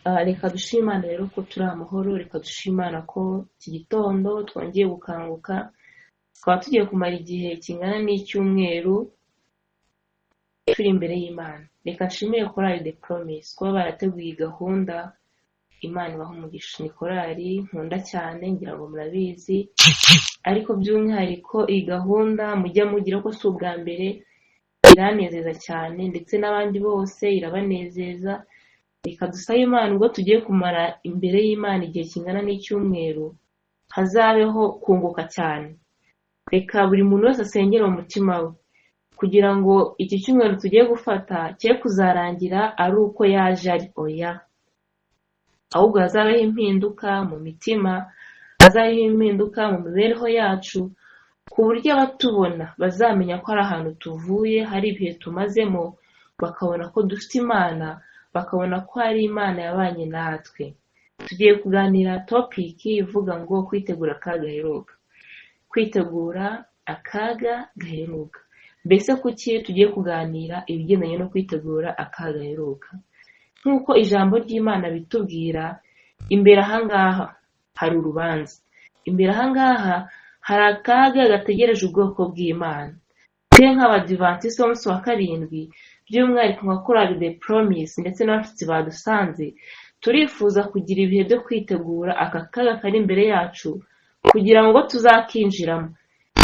Reka dushime Imana rero ko turi amahoro, reka dushime Imana ko iki gitondo twongeye gukanguka, tukaba tugiye kumara igihe kingana n'icyumweru turi imbere y'Imana. Reka nshimire korali The Promise kuba barateguye gahunda. Imana ibaha umugisha. Ni korali nkunda cyane, ngira ngo murabizi, ariko by'umwihariko iyi gahunda mujya mugira ko si ubwa mbere, iranezeza cyane ndetse n'abandi bose irabanezeza. Reka dusabe Imana ubwo tugiye kumara imbere y'Imana igihe kingana n'icyumweru, hazabeho kunguka cyane. Reka buri muntu wese asengere mu mutima we kugira ngo iki cyumweru tugiye gufata cye kuzarangira ari uko yaje ari oya, ahubwo hazabeho impinduka mu mitima, hazabeho impinduka mu mibereho yacu, ku buryo abatubona bazamenya ko ari ahantu tuvuye, hari ibihe tumazemo, bakabona ko dufite Imana, bakabona ko hari Imana yabanye natwe. Tugiye kuganira topic ivuga ngo kwitegura akaga gaheruka. Kwitegura akaga gaheruka. Mbese kuki tugiye kuganira ibigendanye no kwitegura akaga gaheruka? Nk'uko ijambo ry'Imana bitubwira, imbere ahangaha hari urubanza. Imbere ahangaha hari akaga gategereje ubwoko bw'Imana. Twe nk'abadivantisi b'umunsi wa karindwi, by'umwihariko nka korali The Promise ndetse n'abafite badusanze, turifuza kugira ibihe byo kwitegura aka kaga kari imbere yacu, kugira ngo tuzakinjiramo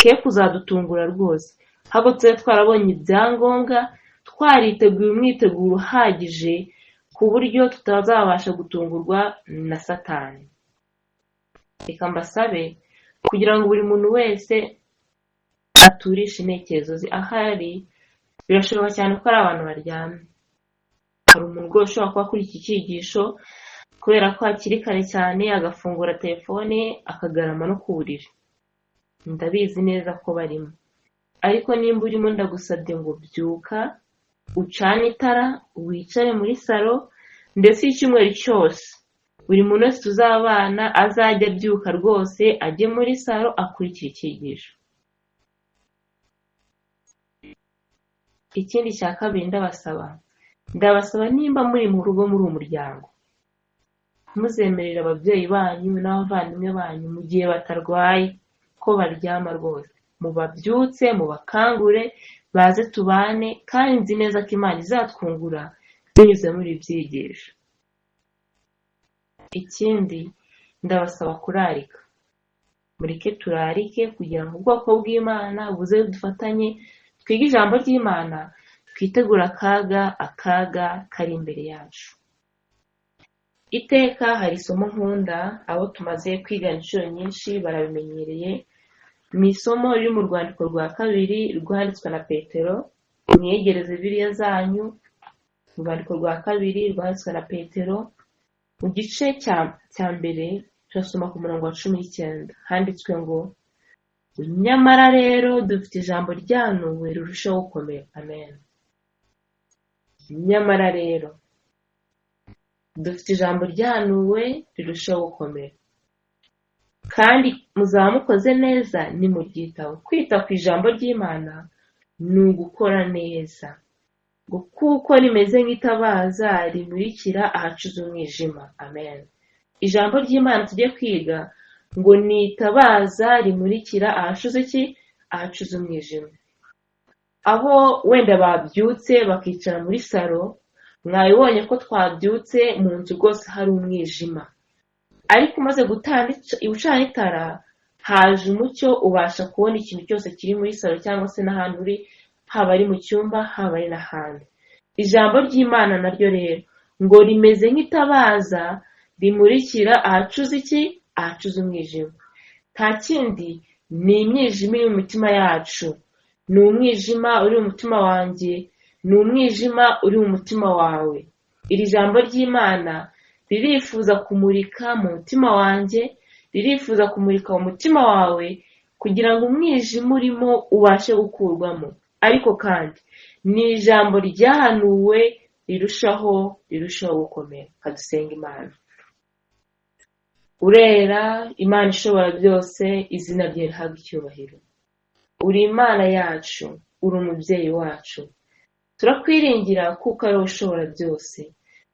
ke kuzadutungura rwose, ahubwo tube twarabonye ibyangombwa, twariteguye umwiteguro uhagije ku buryo tutazabasha gutungurwa na Satani. Reka mbasabe kugira ngo buri muntu wese aturishe intekerezo ze ahari. Birashoboka cyane ko ari abantu baryamye. Hari umuntu rwose ushobora kuba kuri iki cyigisho kubera ko hakiri kare cyane, agafungura telefone akagarama no ku buriri. Ndabizi neza ko barimo, ariko nimba urimo ndagusabye ngo byuka, ucane itara, wicare muri salo, ndetse icyumweru cyose buri muntu wese tuzabana azajya abyuka rwose ajye muri salo akurikira icyigisho. Ikindi cya kabiri ndabasaba nimba muri mu rugo muri umuryango, muzemerera ababyeyi banyu n'abavandimwe banyu mu gihe batarwaye ko baryama rwose, mubabyutse, mubakangure, baze tubane, kandi nzi neza ko Imana izatwungura binyuze muri ibi byigisho. Ikindi ndabasaba kurarika. Mureke turarike kugira ngo ubwoko bw'Imana buze dufatanye twige ijambo ry'Imana, twitegura akaga kari imbere yacu. Iteka hari isomo nkunda, abo tumaze kwiga inshuro nyinshi barabimenyereye. Ni isomo riri mu rwandiko rwa kabiri rwanditswe na Petero. Mwiyegereze Bibiliya zanyu, mu rwandiko rwa kabiri rwanditswe na Petero, mu gice cya mbere turasoma ku murongo wa 19. Handitswe ngo, nyamara rero dufite ijambo ryanuwe rirushaho gukomera. Amen. Nyamara rero dufite ijambo ryanuwe rirushaho gukomera, kandi muzaba mukoze neza nimuryitaho. Kwita ku ijambo ry'Imana ni ugukora neza, ngo kuko rimeze nk'itabaza rimurikira ahacuze umwijima. Amen. Ijambo ry'Imana tujye kwiga ngo ni itabaza rimurikira ahacuze umwijima. Abo wenda babyutse bakicara muri salo, mwabibonye ko twabyutse mu nzu rwose hari umwijima, ariko umaze gucana itara haje umucyo, ubasha kubona ikintu cyose kiri muri salo cyangwa se n'ahantu uri, haba ari mu cyumba haba ari n'ahandi. Ijambo ry'Imana naryo rero ngo rimeze nk'itabaza rimurikira ahacuze umwijima. Nta kindi, ni imyijima iri mu mitima yacu. Ni umwijima uri mu mutima wanjye, ni umwijima uri mu mutima wawe. Iri jambo ry'Imana ririfuza kumurika mu mutima wanjye, ririfuza kumurika mu mutima wawe, kugira ngo umwijima urimo ubashe gukurwamo. Ariko kandi ni ijambo ryahanuwe rirushaho gukomera. Kadusenga Imana. Urera, Imana ishobora byose, izina rye rihabwe icyubahiro. Uri Imana yacu, uri umubyeyi wacu. Turakwiringira kuko ari wowe ushobora byose.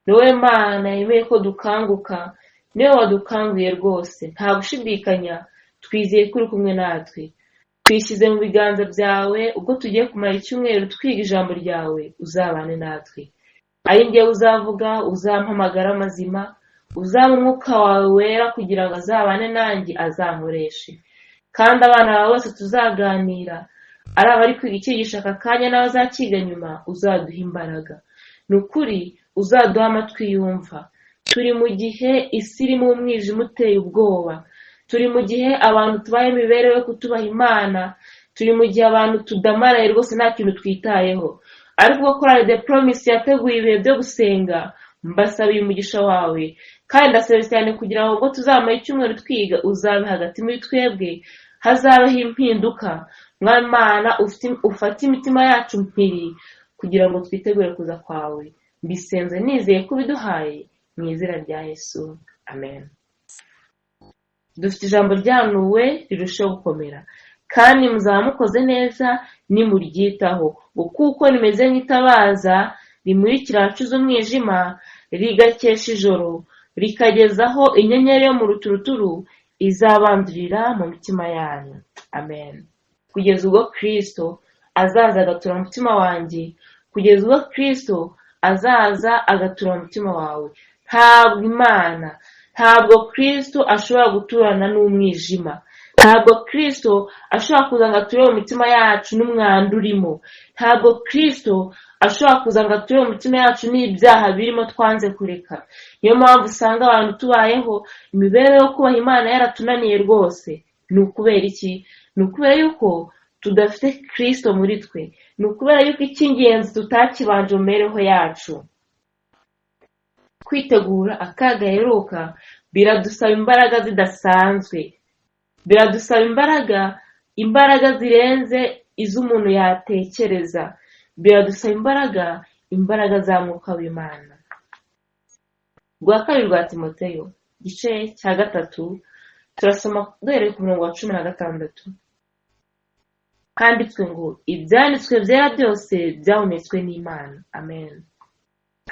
ni wowe Mana yemeye ko dukanguka, niwe wadukanguye rwose, nta gushidikanya twizeye ko uri kumwe natwe. Twishyize mu biganza byawe, ubwo tugiye kumara icyumweru twiga ijambo ryawe, uzabane natwe. Ari njye uzavuga, uzampamagara amazima, uzaba umwuka wawe wera kugira ngo azabane nanjye, azankoreshe. Kandi abana bawe bose tuzaganira, ari abari kwiga icyigisho aka kanya n'abazakiga nyuma, uzaduha imbaraga. Ni ukuri uzaduha amatwi yumva. Turi mu gihe isi irimo umwijima uteye ubwoba. Turi mu gihe abantu tubaye imibereho yo kutubaha Imana. Turi mu gihe abantu tudamaraye rwose nta kintu twitayeho. Ariko ubwo Chorale The Promise yateguye ibihe byo gusenga, mbasabiye umugisha wawe. Kandi ndasaba cyane kugira ngo ubwo tuzamara icyumweru twiga, uzabe hagati muri twebwe, hazabeho impinduka. Mwami Mana, ufate imitima yacu mpiri kugira ngo twitegure kuza kwawe. Mbisenze nizeye ko biduhaye mu izina rya Yesu, amen. Dufite ijambo ryanuwe rirushaho gukomera, kandi muzaba mukoze neza nimuryitaho, kuko rimeze nk'itabaza rimurikira ahacuze umwijima, rigakesha ijoro, rikagezaho inyenyeri yo mu ruturuturu izabandurira mu mitima yanyu, amen. Kugeza ubwo Kristo azaza agatura mu mutima wanjye, kugeza ubwo Kristo azaza agatura mu mutima wawe. Ntabwo Kristo ashobora guturana n'umwijima. Ntabwo Kristo ashobora kuza ngo ature mu mitima yacu n'umwanda urimo. Ntabwo Kristo ashobora kuza ngo ature mu mitima yacu n'ibyaha birimo twanze kureka. Niyo mpamvu usanga abantu tubayeho imibereho yo kubaha Imana yaratunaniye rwose. Ni ukubera iki? Ni ukubera yuko tudafite Kristo muri twe. Ni ukubera yuko icy'ingenzi tutakibanje mu mibereho yacu. Kwitegura akaga gaheruka biradusaba imbaraga zidasanzwe. Biradusaba imbaraga zirenze iz'umuntu yatekereza. Biradusaba imbaraga za Mwuka w'Imana. Rwa kabiri rwa Timoteyo, igice cya 3, turasoma duhereye ku murongo wa 16. Handitswe ngo, ibyanditswe byera byose byahumetswe n'Imana, amen,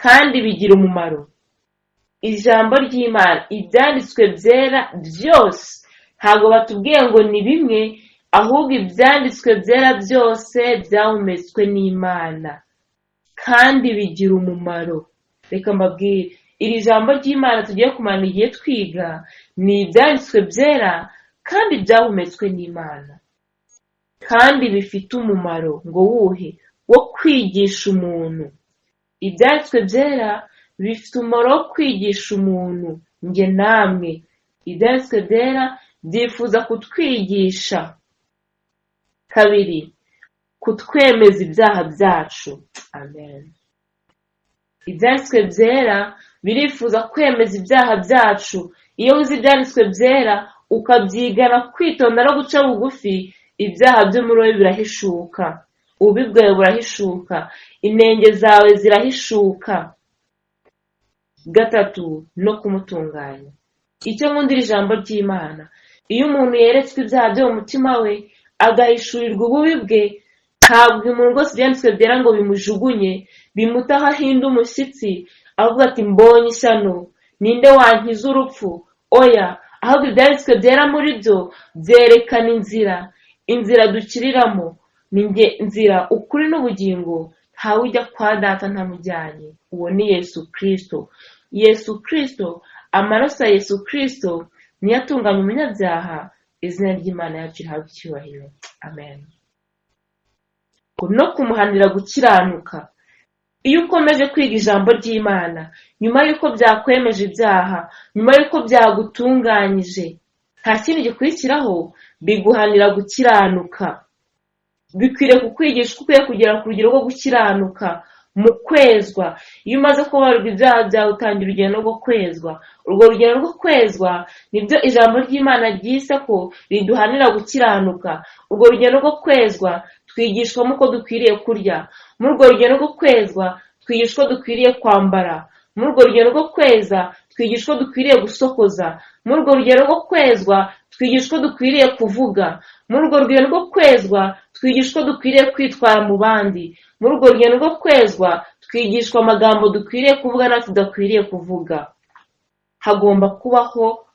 kandi bigira umumaro. Ijambo ry'Imana, ibyanditswe byera byose, ntabwo batubwiye ngo ni bimwe, ahubwo ibyanditswe byera byose byahumetswe n'Imana kandi bigira umumaro. Reka mbabwire, iri jambo ry'Imana tugiye kumara igihe twiga ni ibyanditswe byera kandi byahumetswe n'Imana, kandi bifite umumaro. Ngo wuhe? Wo kwigisha umuntu. Ibyanditswe byera bifite umumaro wo kwigisha umuntu, nge namwe. Ibyanditswe byera byifuza kutwigisha. Kabiri, kutwemeza ibyaha byacu, amen. Ibyanditswe byera birifuza kwemeza ibyaha byacu. Iyo uzi ibyanditswe byera ukabyigana kwitonda no guca bugufi, ibyaha byo muri wowe birahishuka, ububi bwawe burahishuka, inenge zawe zirahishuka. Gatatu, no kumutunganya. Icyo nkundira ijambo ry'Imana, iyo umuntu yeretswe ibyaha byo mu mutima we agahishurirwa ububi bwe, ntabwo umuntu rwose ibyanditswe byera ngo bimujugunye, bimutaho ahinda umushyitsi avuga ati mbonye ishyano, ninde wankiza urupfu? Oya, ahubwo ibyanditswe byera muri byo byerekana inzira dukiriramo. Ni nzira, ukuri n'ubugingo, ntawe ujya kwa Data ntamujyanye. Uwo ni Yesu Kristo. Yesu Kristo, amaraso ya Yesu Kristo niyo atunganya umunyabyaha. Izina ry'Imana yacu rihabwe icyubahiro, amen. No kumuhanira gukiranuka. Iyo ukomeje kwiga ijambo ry'Imana, nyuma y'uko byakwemeje ibyaha, nyuma y'uko byagutunganyije, nta kindi gikurikiraho, biguhanira gukiranuka. Bikwiriye kukwigisha uko ukwiye kugera ku rugero rwo gukiranuka mu kwezwa. Iyo umaze kubabarirwa ibyaha byawe utangira urugendo rwo kwezwa. Urwo rugendo rwo kwezwa nibyo ijambo ry'Imana ryise ko riduhanira gukiranuka. Urwo rugendo rwo kwezwa twigishwamo uko dukwiriye kurya. Muri urwo rugendo rwo kwezwa twigishwa ko dukwiriye kwambara. Muri urwo rugendo rwo kweza twigishwa ko dukwiriye gusokoza. Muri urwo rugendo rwo kwezwa twigishwa dukwiriye kuvuga. Muri urwo rugendo rwo kwezwa twigishwa dukwiriye kwitwara mu bandi. Muri urwo rugendo rwo kwezwa twigishwa amagambo dukwiriye kuvuga na tudakwiriye kuvuga. Hagomba kubaho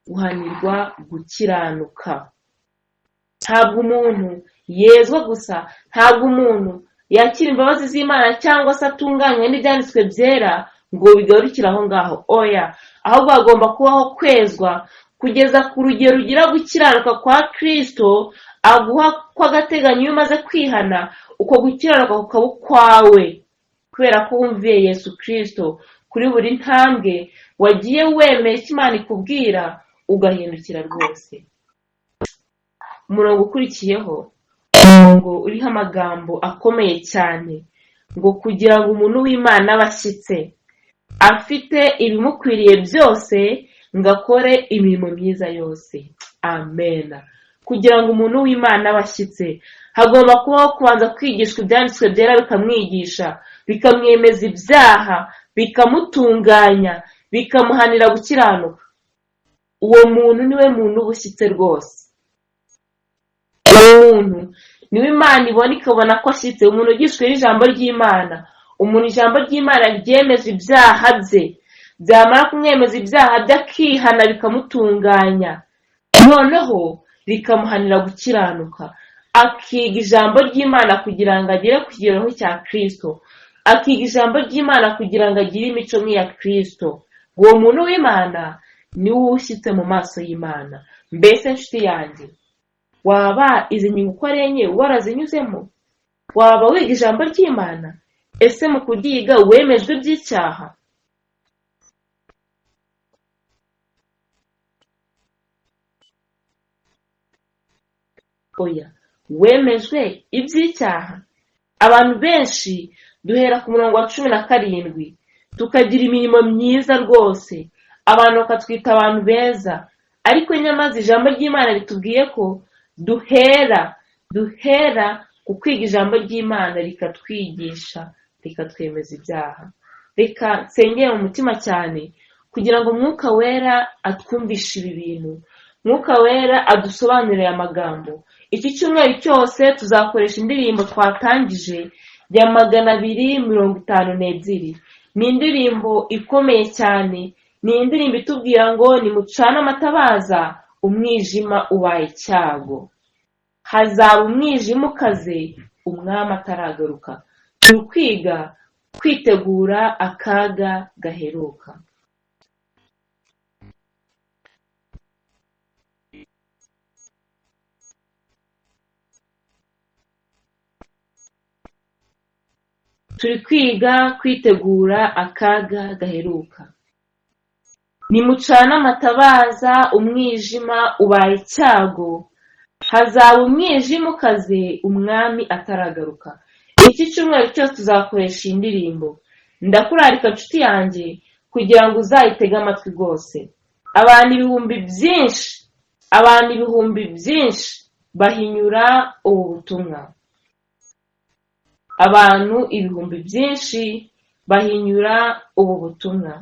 guhanirwa gukiranuka. Ntabwo umuntu yezwa gusa, ntabwo umuntu yakira imbabazi z'Imana cyangwa se atunganywa n'ibyanditswe byera ngo bigarukire aho ngaho. Oya, ahubwo hagomba kubaho kwezwa kugeza ku rugero rugira gukiranuka kwa Kristo aguha kw'agateganyo iyo umaze kwihana, uko gukiranuka kukaba ukwawe kubera ko wumviye Yesu Kristo. Kuri buri ntambwe wagiye wemeye icyo Imana ikubwira ugahindukira rwose. Umurongo ukurikiyeho, umurongo uriho amagambo akomeye cyane ngo kugira ngo umuntu w'Imana abashyitse afite ibimukwiriye byose ngo akore imirimo myiza yose. Amen. Kugira ngo umuntu w'Imana abashyitse hagomba kubaho kubanza kwigishwa ibyanditswe byera, bikamwigisha, bikamwemeza ibyaha, bikamutunganya, bikamuhanira gukiranuka. Uwo muntu niwe muntu ubushyitse rwose. Uwo muntu niwe Imana ibona ikabona ko ashyitse. Umuntu ugishwe n'ijambo ry'Imana, umuntu ijambo ry'Imana ryemeza ibyaha bye, byamara kumwemeza ibyaha bye akihana bikamutunganya, noneho bikamuhanira gukiranuka. Akiga ijambo ry'Imana kugira ngo agere ku kigero cya Kristo, akiga ijambo ry'Imana kugira ngo agire imico nk'iya Kristo. Uwo muntu w'Imana niwe ushyitse mu maso y'Imana. Mbese nshuti yanjye, waba izi ngingo uko ari enye warazinyuzemo? Waba wiga ijambo ry'Imana? Ese mu kuryiga wemejwe by'icyaha? Oya, wemejwe iby'icyaha. Abantu benshi duhera ku murongo wa 17 tukagira imirimo myiza rwose, abantu bakatwita abantu beza, ariko nyamaze ijambo ry'Imana ritubwiye ko duhera ku kwiga ijambo ry'Imana rikatwigisha, rikatwemeza ibyaha. Reka nsengere mu mutima cyane kugira ngo Mwuka Wera atwumvishe ibi bintu, Mwuka Wera adusobanurire amagambo. Iki cyumweru cyose tuzakoresha indirimbo twatangije ya 252. Ni indirimbo ikomeye cyane, ni indirimbo itubwira ngo nimucane amatabaza umwijima ubaye icyago. Hazaba umwijima ukaze umwami ataragaruka. Turi kwiga kwitegura akaga gaheruka. Turi kwiga kwitegura akaga gaheruka. Nimucane amatabaza umwijima ubaye icyago, hazaba umwijima ukaze umwami ataragaruka. Iki cyumweru cyose tuzakoresha indirimbo. Ndakurarika nshuti yanjye kugira ngo uzayitege amatwi rwose. Abantu ibihumbi byinshi bahinyura ubu butumwa. Abantu ibihumbi byinshi bahinyura ubu butumwa.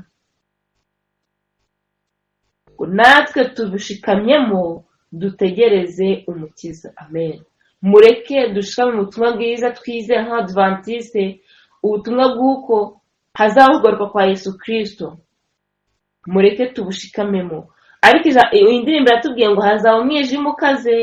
Natwe tubushikamyemo dutegereze umukiza. Amen. Mureke dushikame mu butumwa bwiza twizeye nk'Abadventiste, ubutumwa bw'uko hazavugaruka kwa Yesu Kristo. Mureke tubushikamemo. Ariko indirimbo yatubwiye ngo hazaba umwijima ukaze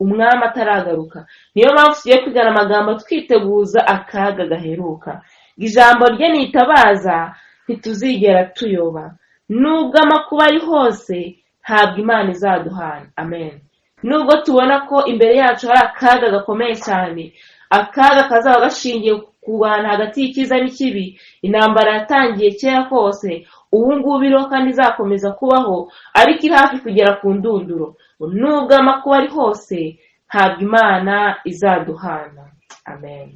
umwami ataragaruka. Niyo mpamvu tugiye kwigana amagambo twiteguza akaga gaheruka. Ijambo rye nitabaza ntituzigera tuyoba. Nubwo amakuba ari hose ntabwo Imana izaduhana. Amen. Nubwo tubona ko imbere yacu hari akaga gakomeye cyane, akaga kazaba gashingiye ku bantu hagati y'icyiza n'ikibi, intambara yatangiye kera kose, ubu ngubu iriho kandi izakomeza kubaho, ariko iri hafi kugera ku ndunduro. Nubwo amakuba ari hose ntabwo Imana izaduhana. Amen.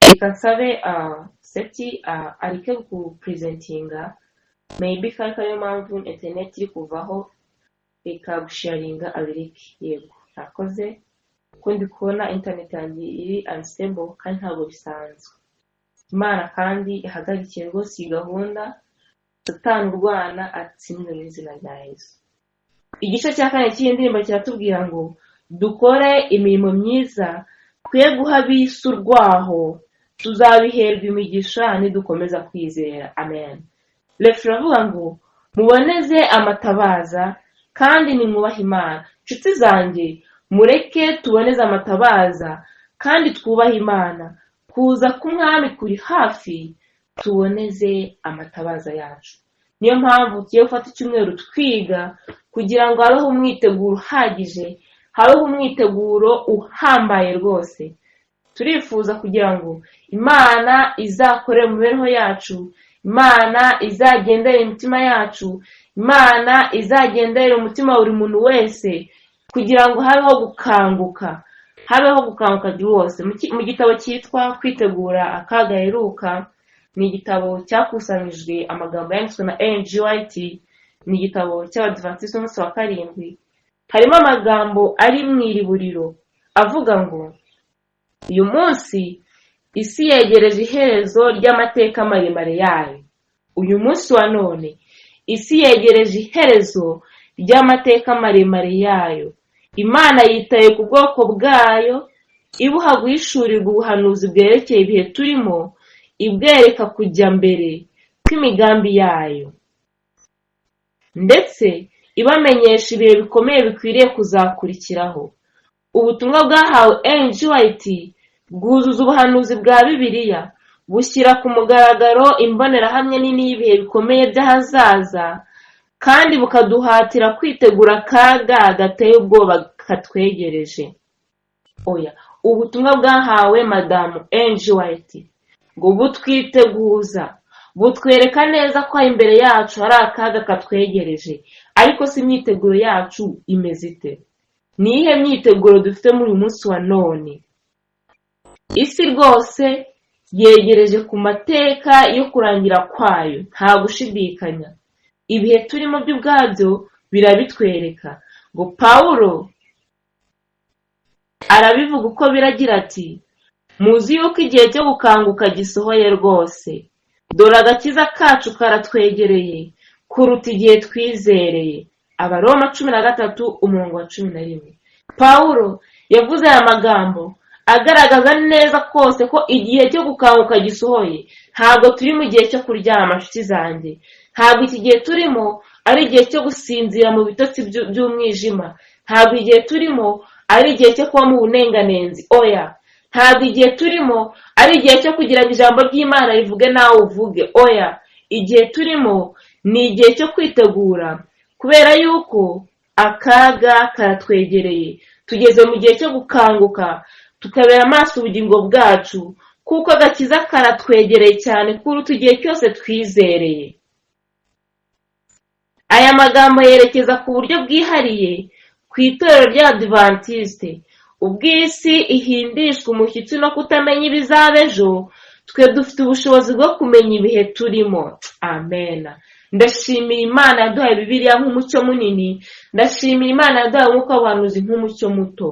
Reka nsabe Seti areke kupresentinga, maybe kari ariyo mpamvu internet iri kuvaho, reka gusharinga abireke. Yego, nakoze ko ndi kubona internet yanjye iri unstable kandi ntabwo bisanzwe. Imana kandi ihagarikiye rwose iyi gahunda, Satani urwana atsindwe mu izina rya Yesu. igice cya 4 cy'iyi ndirimbo kiratubwira ngo dukore imirimo myiza twe guha abisurwaho tuzabiherwa imigisha nidukomeza kwizera. Amen. Refra avuga ngo muboneze amatabaza kandi nimwubahe Imana. Nshuti zanjye, mureke tuboneze amatabaza kandi twubahe Imana. Kuza k'umwami kuri hafi, tuboneze amatabaza yacu. Niyo mpamvu tugiye gufata icyumweru twiga kugira ngo habeho umwiteguro uhagije, habeho umwiteguro uhambaye rwose. Turifuza kugira ngo Imana izakore mu mibereho yacu, Imana izagendere imitima yacu, Imana izagendere umutima buri muntu wese, kugira ngo habeho gukanguka rwose. Mu gitabo cyitwa Kwitegura akaga gaheruka, ni igitabo cyakusanyijwe amagambo yanditswe na Ellen G. White, ni igitabo cy'Abadiventiste b'umunsi wa karindwi. Harimo amagambo ari mu iriburiro avuga ngo uyu munsi isi yegereje iherezo ry'amateka maremare yayo. Uyu munsi wa none isi yegereje iherezo ry'amateka maremare yayo. Imana yitaye ku bwoko bwayo, ibuha guhishurirwa ubuhanuzi bwerekeye ibihe turimo, ibwereka kujya mbere kw'imigambi yayo, ndetse ibamenyesha ibihe bikomeye bikwiriye kuzakurikiraho. Ubutumwa bwahawe Ellen G. White bwuzuza ubuhanuzi bwa Bibiliya, bushyira ku mugaragaro imbonerahamwe nini y'ibihe bikomeye by'ahazaza, kandi bukaduhatira kwitegura akaga gateye ubwoba katwegereje. Ubutumwa bwahawe Madamu Ellen G. White ngo butwiteguza, butwereka neza ko imbere yacu hari akaga katwegereje. Ariko si imyiteguro yacu imeze ite? Ni ihe myiteguro dufite muri uyu munsi wa none? Isi rwose yegereje ku mateka yo kurangira kwayo, nta gushidikanya. Ibihe turimo by'ubwabyo birabitwereka. Ngo Pawulo arabivuga uko biragira ati, muzi yuko igihe cyo gukanguka gisohoye rwose. Dore agakiza kacu karatwegereye kuruta igihe twizereye. Abaroma 13:11. Pawulo yavuze aya magambo agaragaza neza kose ko igihe cyo gukanguka gisohoye. Ntabwo turi mu gihe cyo kuryama, nshuti zanjye. Ntabwo iki gihe turimo ari igihe cyo gusinzira mu bitotsi by'umwijima. Ntabwo igihe turimo ari igihe cyo kuba mu bunenganenzi. Ntabwo igihe turimo ari igihe cyo kugira ngo ijambo ry'Imana rivuge nawe uvuge. Igihe turimo ni igihe cyo kwitegura, kubera yuko akaga karatwegereye. Tugeze mu gihe cyo gukanguka, tukabera amaso ubugingo bwacu, kuko agakiza karatwegereye cyane kuruta igihe cyose twizereye. Aya magambo yerekeza ku buryo bwihariye ku itorero ry'Abadiventiste. Ubw'isi ihindishwa umushyitsi no kutamenya ibizaba ejo, twe dufite ubushobozi bwo kumenya ibihe turimo. Amen. Ndashimira Imana yaduhaye Bibiliya nk'umucyo munini. Ndashimira Imana yaduhaye umwuka w'ubuhanuzi nk'umucyo muto.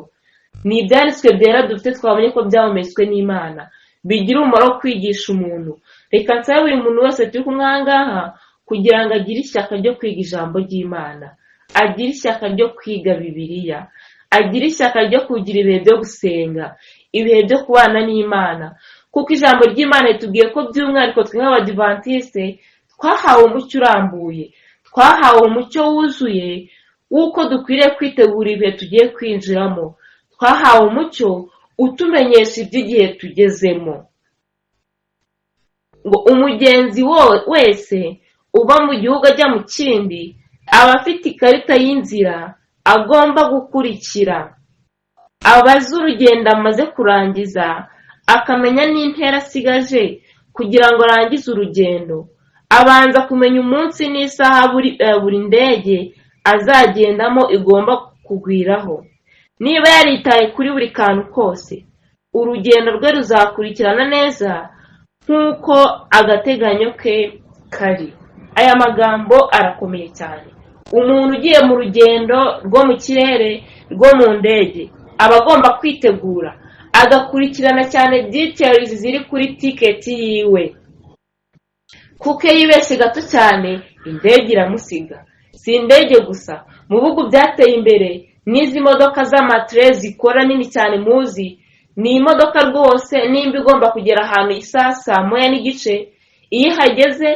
Ni ibyanditswe byera dufite twabonye ko byahumetswe n'Imana, bigira umumaro wo kwigisha umuntu. Reka nsabe buri muntu wese turi kumwe aha ngaha kugira ngo agire ishyaka ryo kwiga ijambo ry'Imana, agire ishyaka ryo kwiga Bibiliya, agire ishyaka ryo kugira ibihe byo gusenga, ibihe byo kubana n'Imana. Kuko ijambo ry'Imana ritubwiye ko by'umwihariko twe nk'Abadiventiste twahawe umucyo urambuye, twahawe umucyo wuzuye w'uko dukwiriye kwitegura ibihe tugiye kwinjiramo. Twahawe umucyo utumenyesha iby'igihe tugezemo. Ngo umugenzi wese uva mu gihugu ajya mu kindi aba afite ikarita y'inzira agomba gukurikira. Abazi urugendo amaze kurangiza, akamenya n'intera asigaje kugira ngo arangize urugendo. Abanza kumenya umunsi n'isaha buri ndege azagendamo igomba kugwiraho. Niba yaritaye kuri buri kantu kose, urugendo rwe ruzakurikirana neza nk'uko agateganyo ke kari. Aya magambo arakomeye cyane. Umuntu ugiye mu rugendo rwo mu kirere, rwo mu ndege, aba agomba kwitegura, agakurikirana cyane details ziri kuri ticket yiwe. Kuko yibeshye gato cyane, indege iramusiga. si indege gusa, mu bihugu byateye imbere n'izi modoka z'amatere zikora nini cyane muzi, ni imodoka rwose nimba igomba kugera ahantu isaha 1:30, iyo ihageze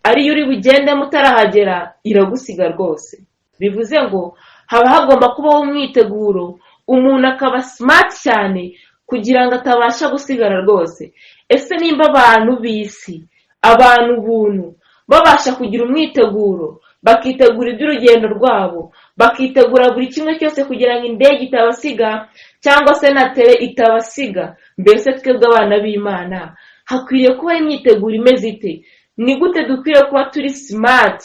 ariyo uri bugende mutarahagera iragusiga rwose. Bivuze ngo haba hagomba kubaho umwiteguro, umuntu akaba smart cyane kugira ngo atabasha gusigara rwose. Ese nimba abantu bisi, abantu buntu babasha kugira umwiteguro, bakitegura iby'urugendo rwabo, bakitegura buri kimwe cyose kugira ngo indege itabasiga cyangwa se na tele itabasiga, mbese twebwe abana b'Imana hakwiriye kuba imyiteguro imeze ite? Ni gute dukwiriye kuba turi smart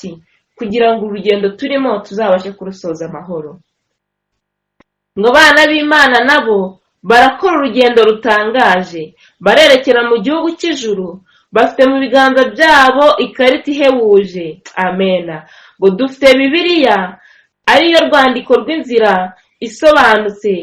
kugira ngo urugendo turimo tuzabashe kurusoza amahoro? Ngo abana b'Imana nabo barakora urugendo rutangaje, barerekera mu gihugu cy'ijuru, bafite mu biganza byabo ikarita ihebuje. Amena. Ngo dufite Bibiliya ariyo rwandiko rw'inzira isobanutse.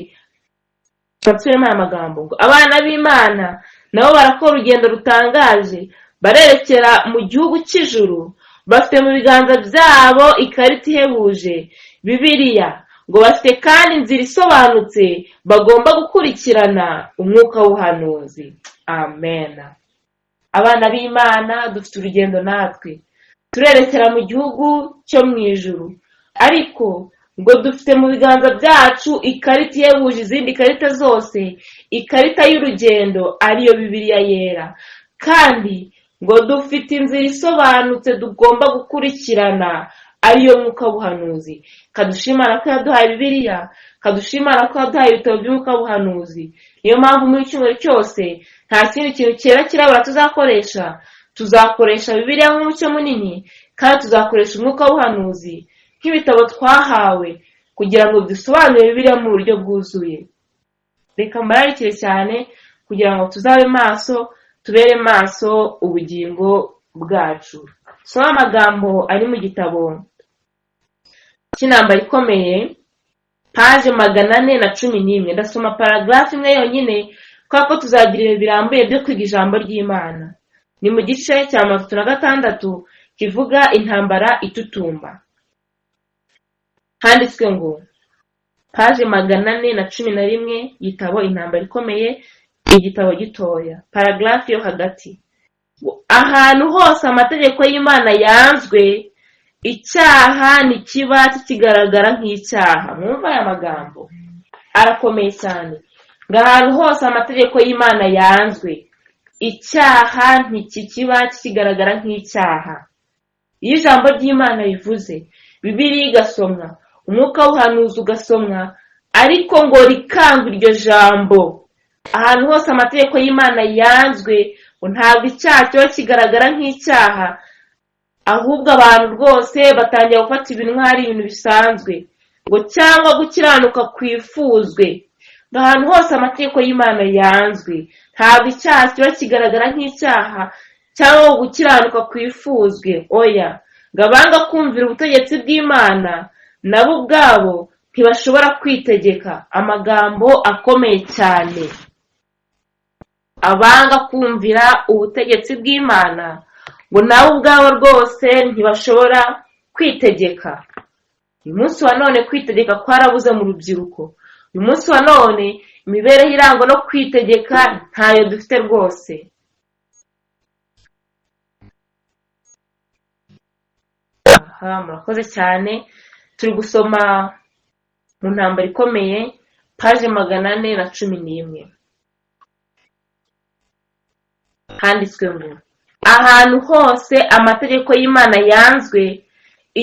Batsubiremo aya magambo ngo abana b'Imana nabo barakora urugendo rutangaje, barerekera mu gihugu cy'ijuru, bafite mu biganza byabo ikarita ihebuje, Bibiliya. Ngo bafite kandi inzira isobanutse bagomba gukurikirana, umwuka w'ubuhanuzi. Amena. Abana b'Imana dufite urugendo natwe, turerekera mu gihugu cyo mu ijuru, ariko ngo dufite mu biganza byacu ikarita ihebuje izindi karita zose, ikarita y'urugendo ariyo Bibiliya yera. Kandi ngo dufite inzira isobanutse tugomba gukurikirana ariyo mwuka w'ubuhanuzi. Kadushimana ko yaduhaye Bibiliya, kadushimana ko yaduhaye ibitabo by'umwuka w'ubuhanuzi. Niyo mpamvu muri cyumweru cyose nta kindi kintu cyera kirabura tuzakoresha Bibiliya nk'umucyo munini, kandi tuzakoresha umwuka w'ubuhanuzi nk'ibitabo twahawe kugira ngo dusobanure Bibiliya mu buryo bwuzuye. Reka mbararikire cyane kugira ngo tuzabe maso, tubere maso ubugingo bwacu. Soma amagambo ari mu gitabo cy'intambara ikomeye, page 411. Ndasoma paragraph imwe yonyine kubera ko tuzagira ibihe birambuye byo kwiga ijambo ry'Imana. Ni mu gice cya 36 kivuga intambara itutumba. Handitswe ngo page 411 gitabo intambara ikomeye, igitabo gitoya, paragraph yo hagati. Ahantu hose amategeko y'Imana yanzwe, icyaha ntikiba kigaragara nk'icyaha. Mwumva aya magambo arakomeye cyane. Ngo ahantu hose amategeko y'Imana yanzwe, icyaha ntikiba kigaragara nk'icyaha. Iyo ijambo ry'Imana rivuze, Bibiliya igasomwa, umwuka w'ubuhanuzi ugasomwa, ariko ngo rikanga iryo jambo, ahantu hose amategeko y'Imana yanzwe, ntabwo icyaha kiba kigaragara nk'icyaha, ahubwo abantu rwose batangira gufata ibintu nk'ari ibintu bisanzwe, ngo cyangwa gukiranuka kwifuzwe. Ahantu hose amategeko y'Imana yanzwe, ntabwo icyaha kiba kigaragara nk'icyaha cyangwa gukiranuka kwifuzwe. Oya, ngo abanga kumvira ubutegetsi bw'Imana nabo ubwabo ntibashobora kwitegeka. Amagambo akomeye cyane. Abanga kumvira ubutegetsi bw'Imana ngo nabo ubwabo rwose ntibashobora kwitegeka. Uyu munsi wa none kwitegeka kwarabuze mu rubyiruko. Uyu munsi wa none imibereho irangwa no kwitegeka ntayo dufite rwose. Murakoze cyane. Turi gusoma mu ntambara ikomeye, page 411. Handitswe ngo ahantu hose amategeko y'Imana yanzwe,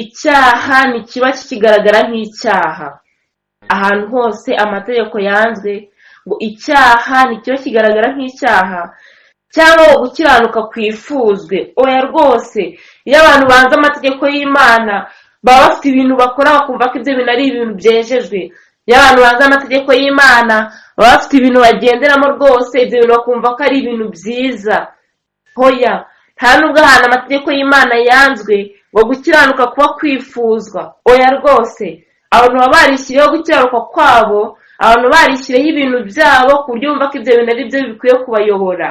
icyaha ntikiba kigaragara nk'icyaha. Ahantu hose amategeko yanzwe, ngo icyaha ntikiba kigaragara nk'icyaha cyangwa gukiranuka kwifuzwe. Oya rwose, iyo abantu banze amategeko y'Imana baba bafite ibintu bakora bakumva ko ibyo bintu ari ibintu byejejwe. Iyo abantu banze amategeko y'Imana baba bafite ibintu bagenderamo rwose, ibyo bintu bakumva ko ari ibintu byiza. Hoya, nta nubwo ahantu amategeko y'Imana yanzwe ngo gukiranuka kuba kwifuzwa. Oya rwose, abantu baba barishyiriyeho gukiranuka kwabo, abantu barishyiriyeho ibintu byabo ku buryo bumva ko ibyo bintu ari byo bikwiye kubayobora.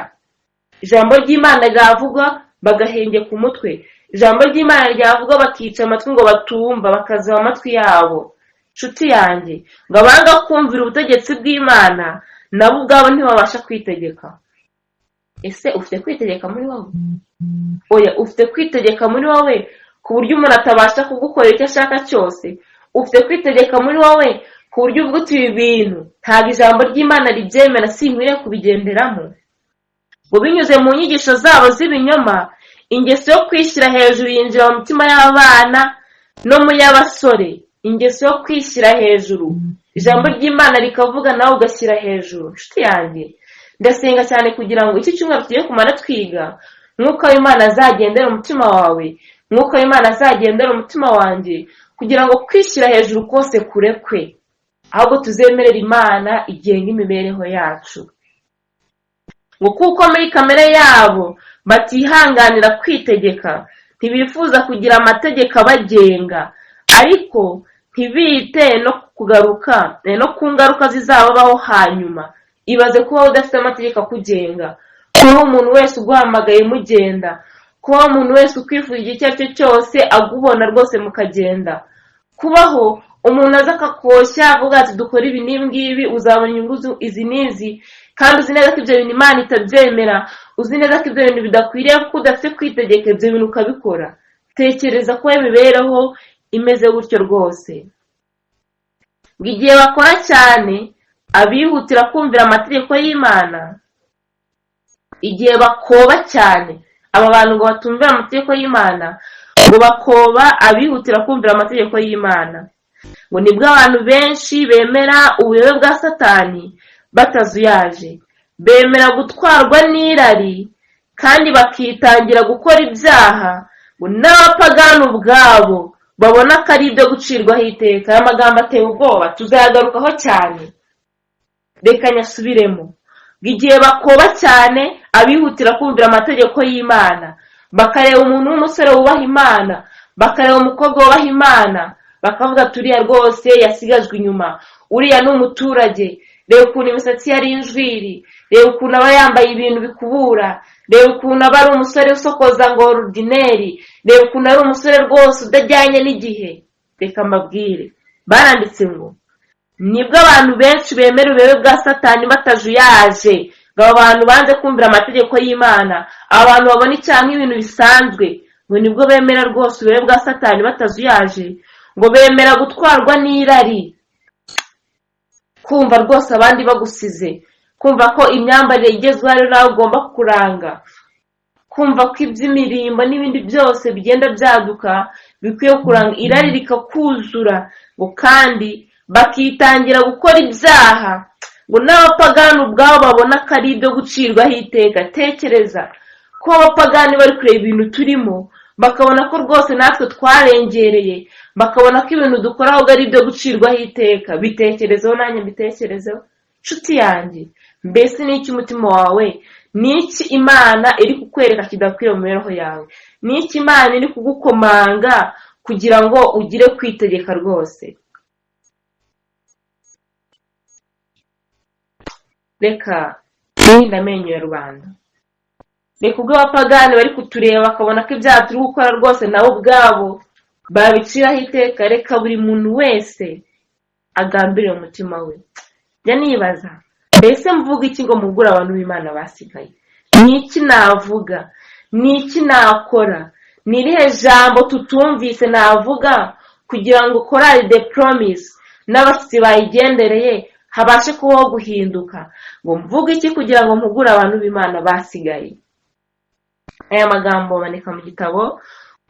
Ijambo ry'Imana riravuga bagahenge ku mutwe. ijambo ry'Imana ryavuga bakica amatwi ngo batumva bakaziba amatwi yabo. Nshuti yanjye, ngo abanga kumvira ubutegetsi bw'Imana nabo ubwabo ntibabasha kwitegeka. Ese ufite kwitegeka muri wowe? Oya, ufite kwitegeka muri wowe ku buryo umuntu atabasha kugukorera icyo ashaka cyose? Ufite kwitegeka muri wowe ku buryo uvuga uti ibi bintu ntabwo ijambo ry'Imana ribyemera, sinkwiriye kubigenderamo? Ngo binyuze mu nyigisho zabo z'ibinyoma, ingeso yo kwishyira hejuru yinjira mu mitima y'abana no mu y'abasore. Ingeso yo kwishyira hejuru, ijambo ry'Imana rikavuga nawe ugashyira hejuru. Nshuti yanjye, ndasenga cyane kugira ngo iki cyumweru tugiye kumara twiga, Mwuka w'Imana azagendera umutima wawe, Mwuka w'Imana azagendera umutima wanjye, kugira ngo kwishyira hejuru kose kurekwe, ahubwo tuzemerera Imana igenga imibereho yacu. Ngo kuko muri kamere yabo batihanganira kwitegeka, ntibifuza kugira amategeko abagenga, ariko ntibite no ku ngaruka zizababaho hanyuma. Ibaze kuba udafite amategeko akugenga, kuba umuntu wese uguhamagaye mugenda, kuba umuntu wese ukwifurije icyo ari cyo cyose agubona rwose mukagenda, kubaho umuntu aza akakoshya avuga ati dukora ibi n'ibi uzabona inyungu izi n'izi, kandi uzi neza ko ibyo bintu Imana itabyemera, uzi neza ko ibyo bintu bidakwiriye kuko udafite kwitegeka ibyo bintu ukabikora. Tekereza ko imibereho imeze gutyo rwose. Ngo igihe bakora cyane abihutira kumvira amategeko y'Imana, igihe bakoba cyane aba bantu ngo batumvira amategeko y'Imana, ngo bakoba abihutira kumvira amategeko y'Imana, ngo nibwo abantu benshi bemera ubuyobe bwa Satani batazuyaje, bemera gutwarwa n'irari kandi bakitangira gukora ibyaha, ngo n'abapagani ubwabo babona ko ari ibyo gucirwaho iteka. Aya magambo ateye ubwoba, tuzayagarukaho cyane, reka nyasubiremo. Igihe bakoba cyane abihutira kumvira amategeko y'Imana, bakareba umuntu w'umusore wubaha Imana, bakareba umukobwa wubaha Imana, bakavuga turiya rwose yasigajwe inyuma, uriya ni umuturage, reba ukuntu imisatsi yari injwiri, reba ukuntu aba yambaye ibintu bikubura, reba ukuntu aba ari umusore usokoza ngo ordinary, reba ukuntu ari umusore rwose udajyanye n'igihe. Reka mbabwire, baranditse ngo nibwo abantu benshi bemera ubuyobe bwa Satani batajuyaje. Ngo aba bantu banze kumvira amategeko y'Imana, abantu babona icyaha nk'ibintu bisanzwe, ngo nibwo bemera rwose ubuyobe bwa Satani batajuyaje. Ngo bemera gutwarwa n'irari, kumva rwose abandi bagusize, kumva ko imyambarire igezweho ari nawe ugomba kuranga, kumva ko iby'imirimbo n'ibindi byose bigenda byaduka bikwiye kuranga, irari rikakuzura. Ngo kandi bakitangira gukora ibyaha, ngo n'abapagani ubwabo babona ko ari ibyo gucirwaho iteka. Tekereza ko abapagani bari kureba ibintu turimo, bakabona ko rwose natwe twarengereye, bakabona ko ibintu dukora ahubwo ari ibyo gucirwaho iteka. Bitekerezeho, nanjye mbitekerezeho. Nshuti yanjye, mbese ni iki umutima wawe, ni iki Imana iri kukwereka kidakwiriye mu mibereho yawe? Ni iki Imana iri kugukomanga kugira ngo ugire kwitegeka rwose? Reka twirinde amenyo ya rubanda. Reka ubwo abapagani bari kutureba bakabona ko ibyaha turi gukora rwose nabo ubwabo babiciraho iteka, reka buri muntu wese agambirire umutima we. Njya nibaza, mbese mvuga iki ngo mugure abantu b'Imana basigaye? Ni iki navuga? Ni iki nakora? Ni irihe jambo tutumvise navuga kugira ngo korali The Promise n'abashyitsi bayigendereye habashe kubaho guhinduka? Ngo mvuga iki kugira ngo mpugure abantu b'Imana basigaye? Aya magambo aboneka mu gitabo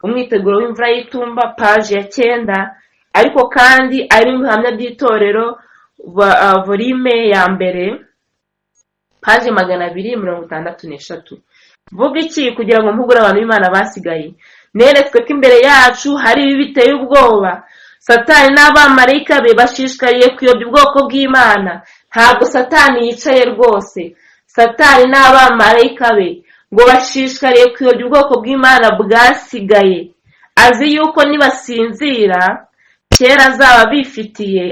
Umwiteguro w'Imvura y'Itumba, paji ya 9, ariko kandi ari mu bihamya by'itorero volume ya mbere, paji 263. Mvuga iki kugira ngo mpugure abantu b'Imana basigaye? Neretswe ko imbere yacu hari ibi biteye ubwoba. Satani n'abamarayika be bashishikariye kuyobya ubwoko bw'Imana. Ntabwo Satani yicaye rwose. Satani n'abamarayika be ngo bashishikariye kuyobya ubwoko bw'Imana bwasigaye. Azi yuko nibasinzira kera azaba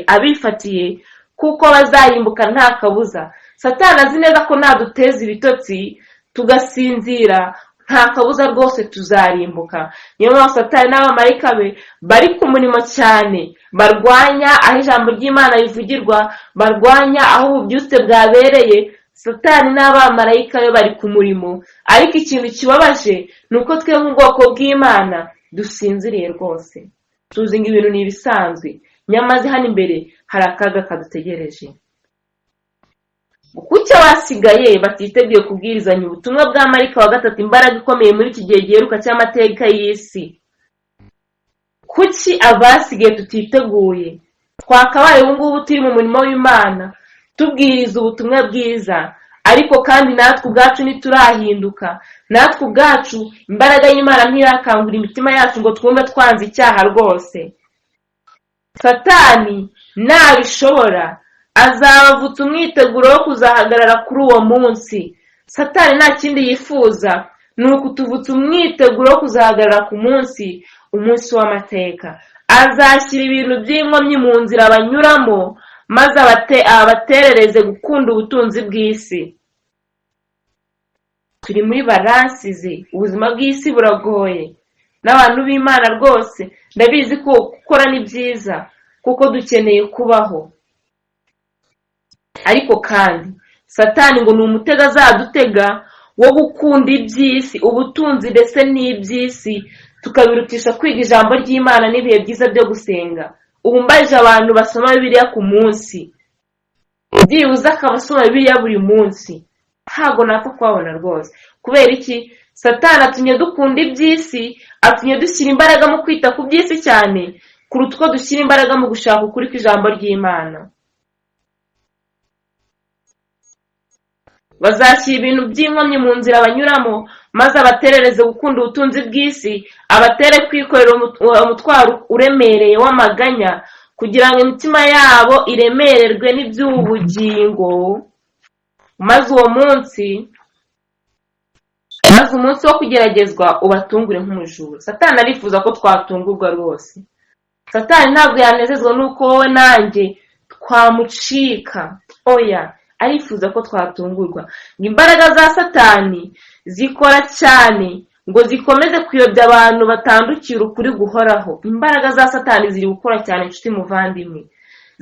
abifatiye kuko bazayimbuka nta kabuza. Satani azi neza ko naduteza ibitotsi tugasinzira nta kabuza rwose tuzarimbuka. Niyo mpamvu Satani n'abamarayika be bari ku murimo cyane, barwanya aho ijambo ry'Imana rivugirwa, barwanya aho ububyutse bwabereye. Satani n'abamarayika be bari ku murimo, ariko ikintu kibabaje ni uko twe nk'ubwoko bw'Imana dusinziriye rwose, tuzi ngo ibintu ni ibisanzwe, nyamaze hano imbere hari akaga kadutegereje. Kuki abasigaye batiteguye kubwirizanya ubutumwa bwa marayika wa gatatu, imbaraga ikomeye muri iki gihe giheruka cy'amateka y'isi? Kuki abasigaye tutiteguye? Twakabaye ubu ngubu turi mu murimo w'Imana tubwiriza ubutumwa bwiza, ariko kandi natwe ubwacu ntiturahinduka, natwe ubwacu imbaraga y'Imana ntirakangura imitima yacu ngo twumve twanze icyaha rwose. Satani nabishobora azabavutsa umwiteguro wo kuzahagarara kuri uwo munsi. Satani nta kindi yifuza ni ukutuvutsa umwiteguro wo kuzahagarara ku munsi, umunsi w'amateka. Azashyira ibintu by'inkomyi mu nzira banyuramo, maze abaterereze gukunda ubutunzi bw'isi. Turi muri baransize, ubuzima bw'isi buragoye, n'abantu b'Imana rwose ndabizi ko gukora ni byiza kuko dukeneye kubaho. Ariko kandi Satani ngo ni umutego azadutega wo gukunda iby'isi, ubutunzi ndetse n'iby'isi, tukabirutisha kwiga ijambo ry'Imana n'ibihe byiza byo gusenga. Ubu mbaje abantu basoma Bibiliya ku munsi, byibuze akabasoma Bibiliya buri munsi, ntabwo napfa kubabona rwose. Kubera iki? Satani atumye dukunda iby'isi, atumye dushyira imbaraga mu kwita ku by'isi cyane kuruta uko dushyira imbaraga mu gushaka ukuri kw'ijambo ry'Imana. Bazashyira ibintu by'inkomyi mu nzira banyuramo, maze abaterereze gukunda ubutunzi bw'isi, abatere kwikorera umutwaro uremereye w'amaganya, kugira ngo imitima yabo iremererwe n'iby'ubugingo, maze umunsi wo kugeragezwa ubatungure nk'umujura. Satani arifuza ko twatungurwa rwose. Satani ntabwo yanezezwa nuko wowe nanjye twamucika, oya, arifuza ko twatungurwa. Imbaraga za Satani zikora cyane ngo zikomeze kuyobya abantu batandukira ukuri guhoraho. Imbaraga za Satani ziri gukora cyane, inshuti muvandimwe,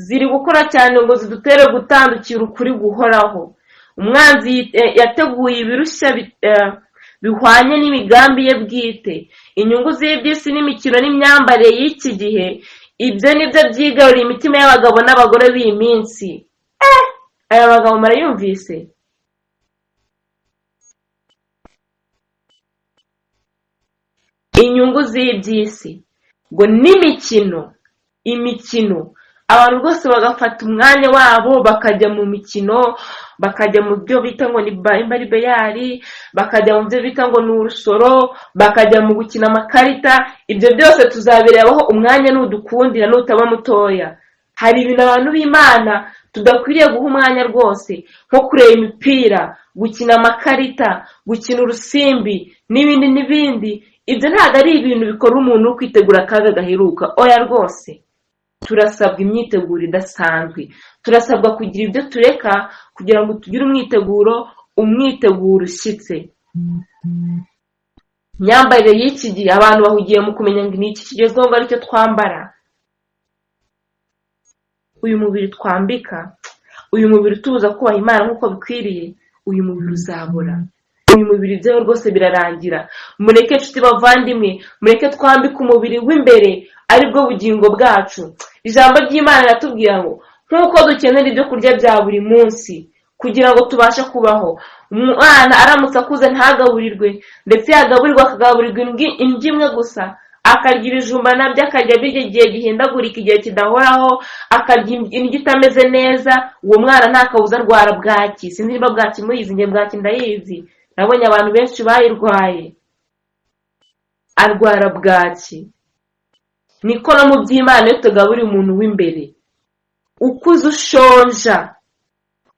ziri gukora cyane ngo zidutere gutandukira ukuri guhoraho. Umwanzi yateguye ibirushya bihwanye n'imigambi ye bwite, inyungu z'iby'isi n'imikino n'imyambarire y'iki gihe. Ibyo nibyo byigaruriye imitima y'abagabo n'abagore b'iyi minsi. Aya bagabo marayumvise? Inyungu z'iby'isi ngo imikino, abantu rwose bagafata umwanya wabo bakajya mu mikino, bakajya mu byo bita ngo ni imbaribeyari, bakajya mu byo bita ngo ni urusoro, bakajya mu gukina amakarita. Ibyo byose tuzabirebaho umwanya n'udukundira n'utaba mutoya. Hari ibintu abantu b'Imana tudakwiriye guha umwanya rwose, nko kureba imipira, gukina amakarita, gukina urusimbi n'ibindi. Ibyo ntabwo ari ibintu bikora umuntu uri kwitegura akaga gaheruka, oya rwose. Turasabwa imyiteguro idasanzwe, turasabwa kugira ibyo tureka kugira ngo tugire umwiteguro ushyitse. Imyambarire y'iki gihe abantu bahugiye mu kumenya ngo ni iki kigezweho ngo aricyo twambara. Uyu mubiri twambika, uyu mubiri utubuza kubaha Imana nk'uko bikwiriye, uyu mubiri uzabura. Uyu mubiri byawe rwose birarangira. Mureke inshuti bavandimwe, mureke twambike umubiri w'imbere, aribwo bugingo bwacu. Ijambo ry'Imana riratubwira ngo nk'uko dukenera ibyo kurya bya buri munsi kugira ngo tubashe kubaho. Umwana aramutse akuze ntagaburirwe, ndetse yagaburirwa akagaburirwa indyo imwe gusa, akarya ibijumba nabyo akarya birya igihe gihindagurika, igihe kidahoraho, akarya indyo itameze neza, uwo mwana nta kabuza arwara bwaki. Sinzi niba bwaki muyizi, njye bwaki ndayizi, nabonye abantu benshi bayirwaye. Arwara bwaki. Niko no mu by'Imana iyo tugaburira umuntu w'imbere, ukuze ushonja,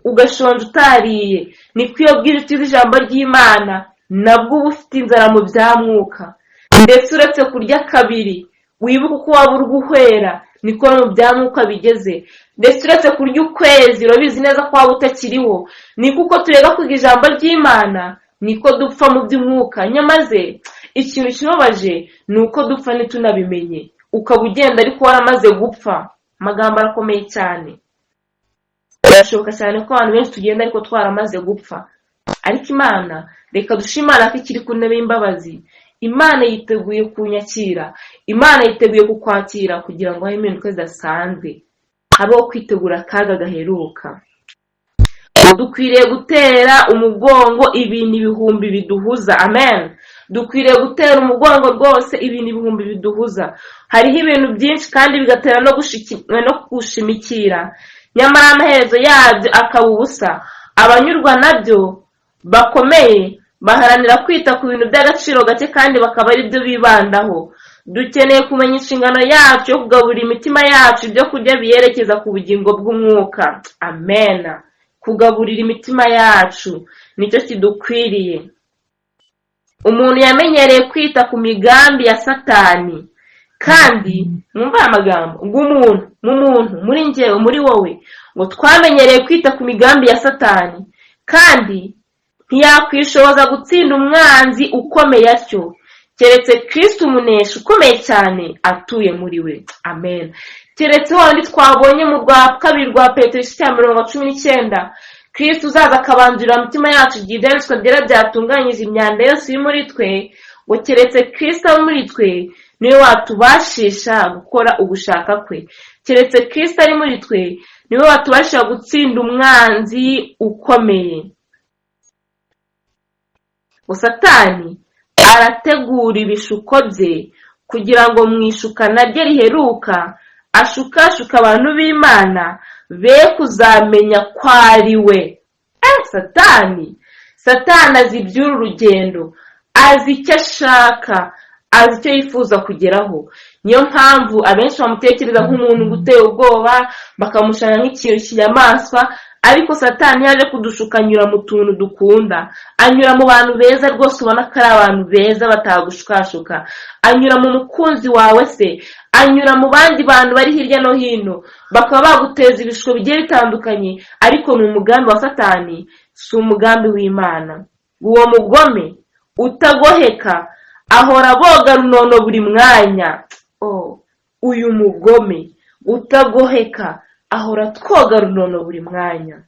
ugashonja utariye, niko iyo bwije utize ijambo ry'Imana nabwo uba ufite inzara mu bya mwuka. Ndetse uretse kurya kabiri wibuka uko waba uri guhwera, niko no mu bya mwuka bigeze. Ndetse uretse kurya ukwezi urabizi neza ko waba utakiriho, niko uko tureka kwiga ijambo ry'Imana niko dupfa mu by'umwuka. Nyamaze ikintu kibabaje ni uko dupfa ntitunabimenye, ukaba ugenda ariko waramaze gupfa. Amagambo arakomeye cyane. Birashoboka cyane ko abantu benshi tugenda ariko twaramaze gupfa, ariko Imana, reka dushimana ko ikiri ku ntebe y'imbabazi. Imana yiteguye kunyakira, Imana yiteguye kukwakira kugira ngo habe impinduka zidasanzwe, habeho kwitegura akaga gaheruka. Dukwiriye gutera umugongo ibintu ibihumbi biduhuza. Amen. Dukwiriye gutera umugongo rwose ibintu ibihumbi biduhuza. Hariho ibintu byinshi kandi bigatera no gushimikira, nyamara amaherezo yabyo akaba ubusa. Abanyurwa nabyo bakomeye baharanira kwita ku bintu by'agaciro gake kandi bakaba ari byo bibandaho. Dukeneye kumenya inshingano yacu yo kugaburira imitima yacu ibyo kurya biyerekeza ku bugingo bw'umwuka. Amen. Kugaburira imitima yacu nicyo kidukwiriye. Umuntu yamenyereye kwita ku migambi ya Satani, kandi mwumva amagambo ng'umuntu muri njyewe muri wowe, ngo twamenyereye kwita ku migambi ya Satani kandi ntiyakwishoboza gutsinda umwanzi ukomeye atyo, keretse Kristo umunesha ukomeye cyane atuye muri we. Amen. Keretse wandi twabonye mu rwa kabiri rwa Petero 19, Kristo uzaza akabanzurira imitima yacu igihe ibyanditswe byera byatunganyije imyanda yose iri muri twe, ngo keretse Kristo ari muri twe niwe watubashisha gukora ugushaka kwe. Keretse Kristo ari muri twe niwe watubashisha gutsinda umwanzi ukomeye. Satani arategura ibishuko bye kugira ngo mu ishukana rye riheruka ashukashuka abantu b'Imana be kuzamenya ko ari we. Satani azi iby'uru rugendo, azi icyo ashaka, azi icyo yifuza kugeraho. Niyo mpamvu abenshi bamutekereza nk'umuntu guteye ubwoba, bakamushanya nk'ikintu cy'inyamaswa, ariko Satani yaje kudushuka anyura mu tuntu dukunda, anyura mu bantu beza rwose ubona ko ari abantu beza batagushukashuka, anyura mu mukunzi wawe se, anyura mu bandi bantu bari hirya no hino, bakaba baguteza ibishuko bigiye bitandukanye, ariko ni umugambi wa Satani, si umugambi w'Imana. Uwo mugome utagoheka ahora boga runono buri mwanya. Uyu mugome utagoheka ahora twoga runono buri mwanya.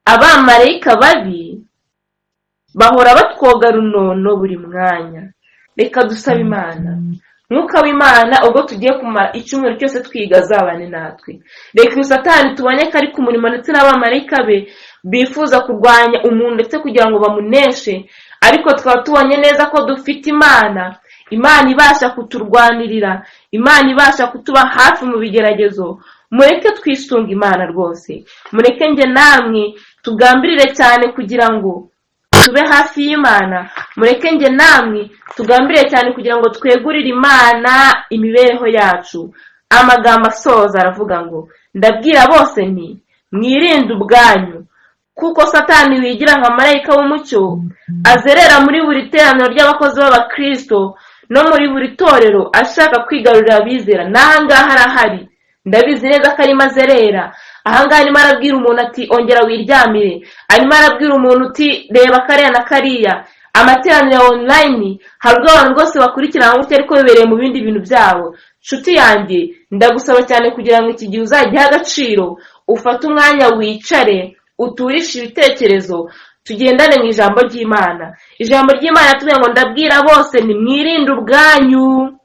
Abamarayika babi bahora batwoga runono buri mwanya. Reka dusaba Imana, Mwuka w'Imana, ubwo tugiye kumara icyumweru cyose twiga azabane natwe. Reka Satani tubonye ko ari ku murimo ndetse n'abamarayika be bifuza kurwanya umuntu ndetse kugira ngo bamuneshe, ariko twaba tubonye neza ko dufite Imana ibasha kuturwanirira, Imana ibasha kutuba hafi mu bigeragezo. Mureke twisunga Imana rwose, mureke nge namwe tugambirire cyane kugira ngo tube hafi y'Imana. Mureke nge namwe tugambirire cyane kugira ngo twegurire Imana imibereho yacu. Amagambo asoza aravuga ngo, ndabwira bose nti mwirinde ubwanyu, kuko Satani wigira nka marayika w'umucyo azerera muri buri teraniro ry'abakozi b'Abakristo no muri buri torero ashaka kwigarurira abizera. N'ahangaha arahari, ndabizi neza ko arimo azerera. Ahangaha arimo arabwira umuntu ati ongera wiryamire, arimo arabwira umuntu uti reba kariya na kariya. Amateraniro online hari abantu rwose bakurikirana gutya ariko bibereye mu bindi bintu byabo. Nshuti yanjye, ndagusaba cyane kugira ngo iki gihe uzagihe agaciro, ufate umwanya wicare, uturishe ibitekerezo, tugendane mu ijambo ry'Imana. Ijambo ry'Imana tuvuga ngo ndabwira bose ni mwirinde ubwanyu,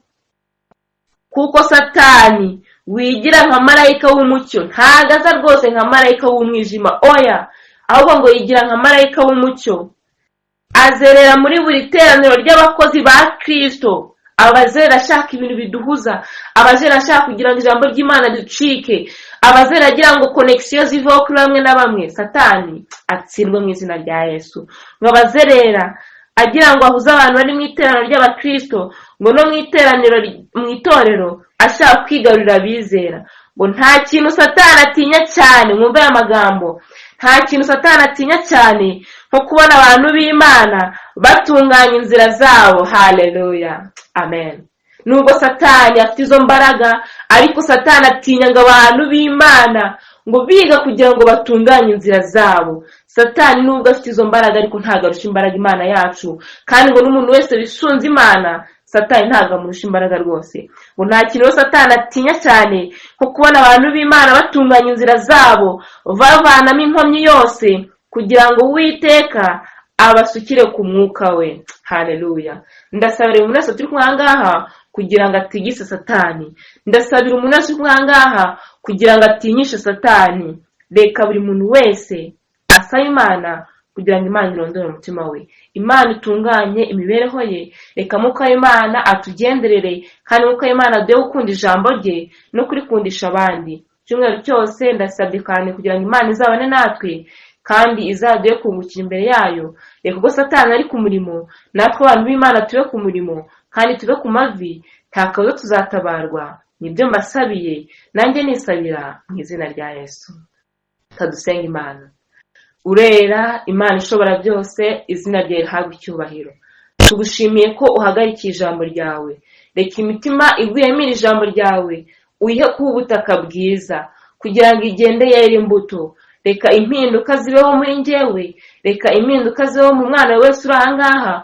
kuko Satani wigira nka marayika w'umucyo ntagaza rwose nka marayika w'umwijima, oya, ahubwo ngo yigira nka marayika w'umucyo azerera muri buri teraniro ry'abakozi ba Kristo. Abazera ashaka ibintu biduhuza, abazera ashaka kugira ngo ijambo ry'Imana ducike, abazera agira ngo connection ziveho kuri bamwe na bamwe. Satani atsindwe mu izina rya Yesu. Ngo abazerera agira ngo ahuze abantu bari mu iteraniro ry'Abakristo, ngo no mu itorero ashaka kwigarurira abizera. Ngo nta kintu Satani atinya cyane, mwumve aya magambo, nta kintu Satani atinya cyane nko kubona abantu b'Imana batunganya inzira zabo. Haleluya, amen. Nubwo Satani afite izo mbaraga, ariko Satani atinya ngo abantu b'Imana ngo biga kugira ngo batunganye inzira zabo. Satani nubwo afite izo mbaraga ariko ntabwo arusha imbaraga Imana yacu, kandi ngo n'umuntu wese wisunze Imana Satani ntabwo amurusha imbaraga rwose. Ngo nta kintu Satani atinya cyane nko kubona abantu b'Imana batunganya inzira zabo bavanamo inkomyi yose kugira ngo Uwiteka abasukire ku mwuka we. Haleluya. Ndasabira umuntu wese turi kumwe aha ngaha kugira ngo atigise Satani. Ndasabira umuntu wese turi kumwe aha ngaha kugira ngo atinyishe Satani. Reka buri muntu wese asaba Imana kugira ngo Imana irondore umutima we, Imana itunganye imibereho ye. Reka Mwuka w'Imana atugenderere, kandi Mwuka w'Imana aduhe gukunda ijambo rye no kurikundisha abandi. Cyumweru cyose ndasabye kandi kugira ngo Imana izabane natwe kandi izaduhe kungukira imbere yayo. Reka ubwo Satani ari ku murimo, natwe abantu b'Imana tube ku murimo kandi tube ku mavi, nta kabuza tuzatabarwa. Nibyo mbasabiye, nanjye nisabira mu izina rya Yesu. Kadusenga Imana. Urera Imana ishobora byose, izina ryawe rihabwe icyubahiro. Tugushimiye ko uhagarikiye ijambo ryawe. Reka imitima iguyemo iri jambo ryawe uyihe kuba ubutaka bwiza kugira ngo igende yere imbuto. Reka impinduka zibeho muri njyewe, reka impinduka zibeho mu mwana wese uri aha ngaha,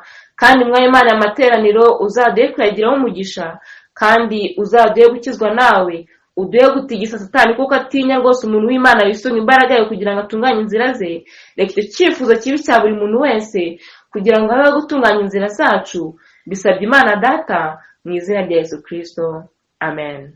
kandi Mwami Imana y'amateraniro uzaduhe kuyagiraho umugisha, kandi uzaduhe gukizwa nawe, uduhe gutigisa Satani kuko atinya rwose umuntu w'Imana wisunga imbaraga yawe kugira ngo atunganye inzira ze. Reka icyo cyifuzo kibi cya buri muntu wese kugira ngo habeho gutunganya inzira zacu, bisabye Imana Data mu izina rya Yesu Kristo. Amen.